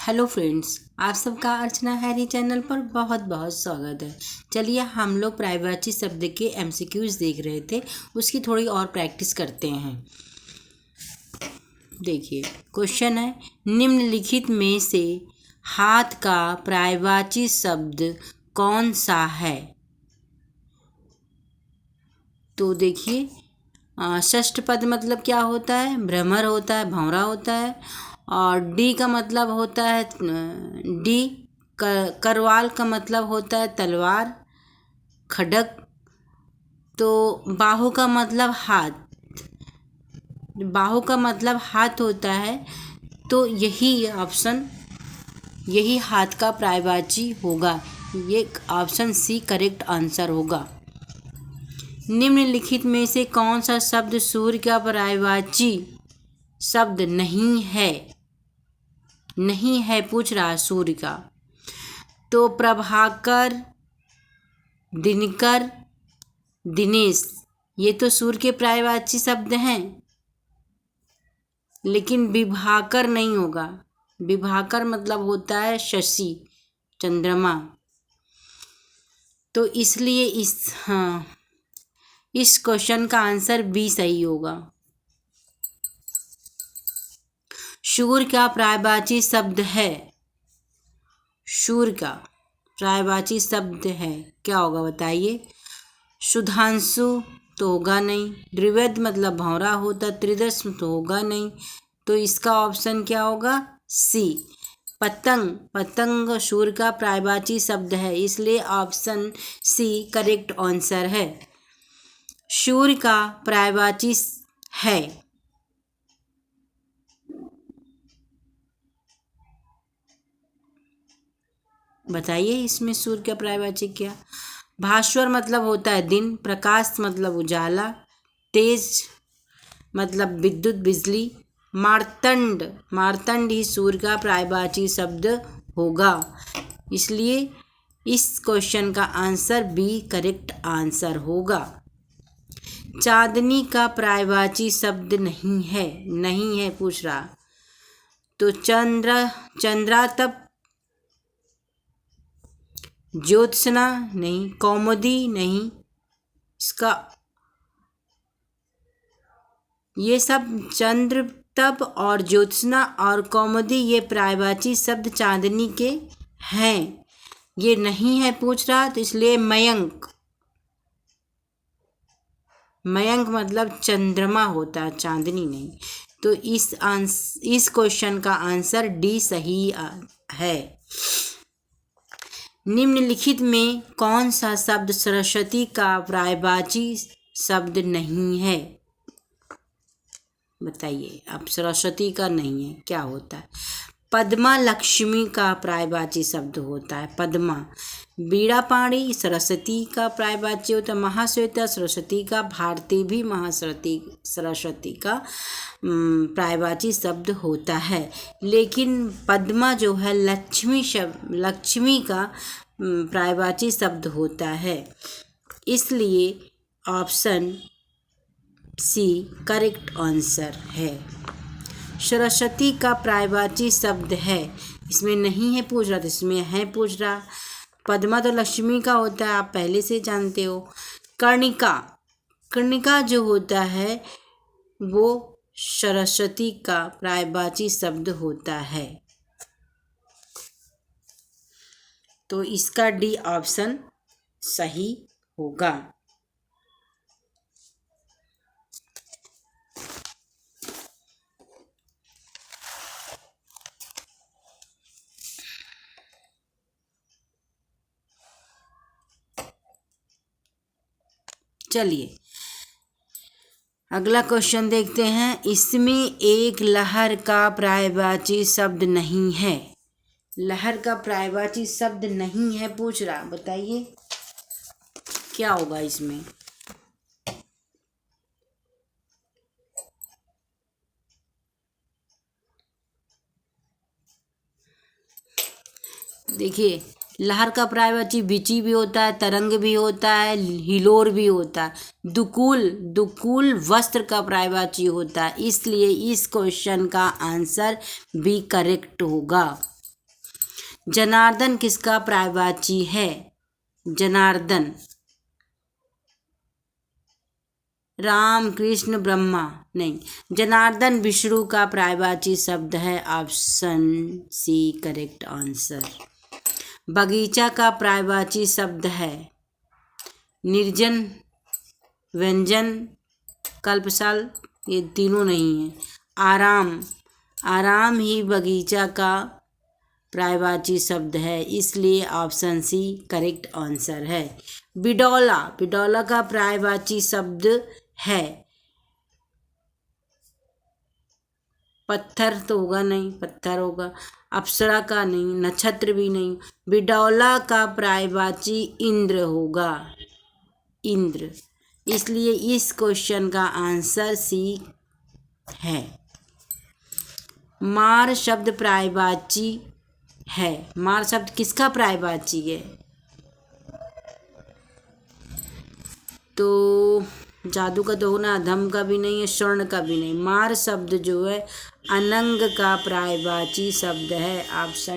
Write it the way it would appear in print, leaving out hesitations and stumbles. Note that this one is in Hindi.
हेलो फ्रेंड्स, आप सबका अर्चना हैरी चैनल पर बहुत बहुत स्वागत है। चलिए हम लोग प्राइवाची शब्द के एमसीक्यूज देख रहे थे, उसकी थोड़ी और प्रैक्टिस करते हैं। देखिए क्वेश्चन है, निम्नलिखित में से हाथ का प्राइवाची शब्द कौन सा है? तो देखिए षष्ठ पद मतलब क्या होता है? भ्रमर होता है, भंवरा होता है। और डी का मतलब होता है करवाल का मतलब होता है तलवार, खड्ग। तो बाहु का मतलब हाथ, बाहु का मतलब हाथ होता है। तो यही ऑप्शन, यही हाथ का प्रायवाची होगा। ये ऑप्शन सी करेक्ट आंसर होगा। निम्नलिखित में से कौन सा शब्द सूर्य का पर्यायवाची शब्द नहीं है? नहीं है पूछ रहा है सूर्य का। तो प्रभाकर, दिनकर, दिनेश, ये तो सूर्य के पर्यायवाची शब्द हैं, लेकिन विभाकर नहीं होगा। विभाकर मतलब होता है शशि, चंद्रमा। तो इसलिए इस क्वेश्चन का आंसर बी सही होगा। शूर का पर्यायवाची शब्द है, शूर का पर्यायवाची शब्द है, क्या होगा बताइए? सुधांशु तो होगा नहीं, द्विवेद मतलब भंवरा होता, त्रिदश तो होगा नहीं। तो इसका ऑप्शन क्या होगा? सी पतंग। पतंग शूर का पर्यायवाची शब्द है, इसलिए ऑप्शन सी करेक्ट आंसर है। शूर का पर्यायवाची है, बताइए इसमें सूर्य का पर्यायवाची क्या? भास्वर मतलब होता है दिन, प्रकाश मतलब उजाला, तेज मतलब विद्युत बिजली, मार्तंड, मार्तंड ही सूर्य का पर्यायवाची शब्द होगा। इसलिए इस क्वेश्चन का आंसर बी करेक्ट आंसर होगा। चांदनी का पर्यायवाची शब्द नहीं है, नहीं है पूछ रहा। तो चंद्रा तब, ज्योत्सना नहीं, कौमुदी नहीं, इसका ये सब चंद्र तप और ज्योत्सना और कौमुदी ये पर्यायवाची शब्द चांदनी के हैं। ये नहीं है पूछ रहा, तो इसलिए मयंक, मयंक मतलब चंद्रमा होता है, चांदनी नहीं। तो इस क्वेश्चन का आंसर डी सही है। निम्नलिखित में कौन सा शब्द सरस्वती का पर्यायवाची शब्द नहीं है? बताइए। अब सरस्वती का नहीं है, क्या होता है? पद्मा लक्ष्मी का पर्यायवाची शब्द होता है, पद्मा। बीड़ा पाणी सरस्वती का पर्यायवाची होता है, महाश्वेता सरस्वती का, भारती भी सरस्वती का पर्यायवाची शब्द होता है। लेकिन पद्मा जो है लक्ष्मी का पर्यायवाची शब्द होता है, इसलिए ऑप्शन सी करेक्ट आंसर है। सरस्वती का पर्यायवाची शब्द है, इसमें नहीं है पूछ रहा, तो इसमें है पूछ रहा। पद्मा तो लक्ष्मी का होता है, आप पहले से जानते हो। कर्णिका, कर्णिका जो होता है वो सरस्वती का पर्यायवाची शब्द होता है। तो इसका डी ऑप्शन सही होगा। चलिए अगला क्वेश्चन देखते हैं। इसमें एक लहर का पर्यायवाची शब्द नहीं है, लहर का पर्यायवाची शब्द नहीं है पूछ रहा, बताइए क्या होगा इसमें? देखिए लहर का पर्यायवाची विची भी होता है, तरंग भी होता है, हिलोर भी होता है। दुकुल, दुकुल वस्त्र का पर्यायवाची होता है, इसलिए इस क्वेश्चन का आंसर बी करेक्ट होगा। जनार्दन किसका पर्यायवाची है? जनार्दन। राम कृष्ण ब्रह्मा नहीं, जनार्दन विष्णु का पर्यायवाची शब्द है। Option C correct answer. बगीचा का पर्यायवाची शब्द है निर्जन, व्यंजन, कल्पशाल, ये तीनों नहीं है। आराम, आराम ही बगीचा का पर्यायवाची शब्द है, इसलिए ऑप्शन सी करेक्ट आंसर है। बिडौला, बिडौला का पर्यायवाची शब्द है पत्थर, तो होगा नहीं, पत्थर होगा। अप्सरा का नहीं, नक्षत्र भी नहीं। बिडौला का पर्यायवाची इंद्र होगा, इंद्र, इसलिए इस क्वेश्चन का आंसर सी है। मार शब्द पर्यायवाची है। मार शब्द किसका पर्यायवाची है? तो जादू का तो होना, अधम का भी नहीं है, स्वर्ण का भी नहीं। मार शब्द जो है अनंग का पर्यायवाची शब्द है। ऑप्शन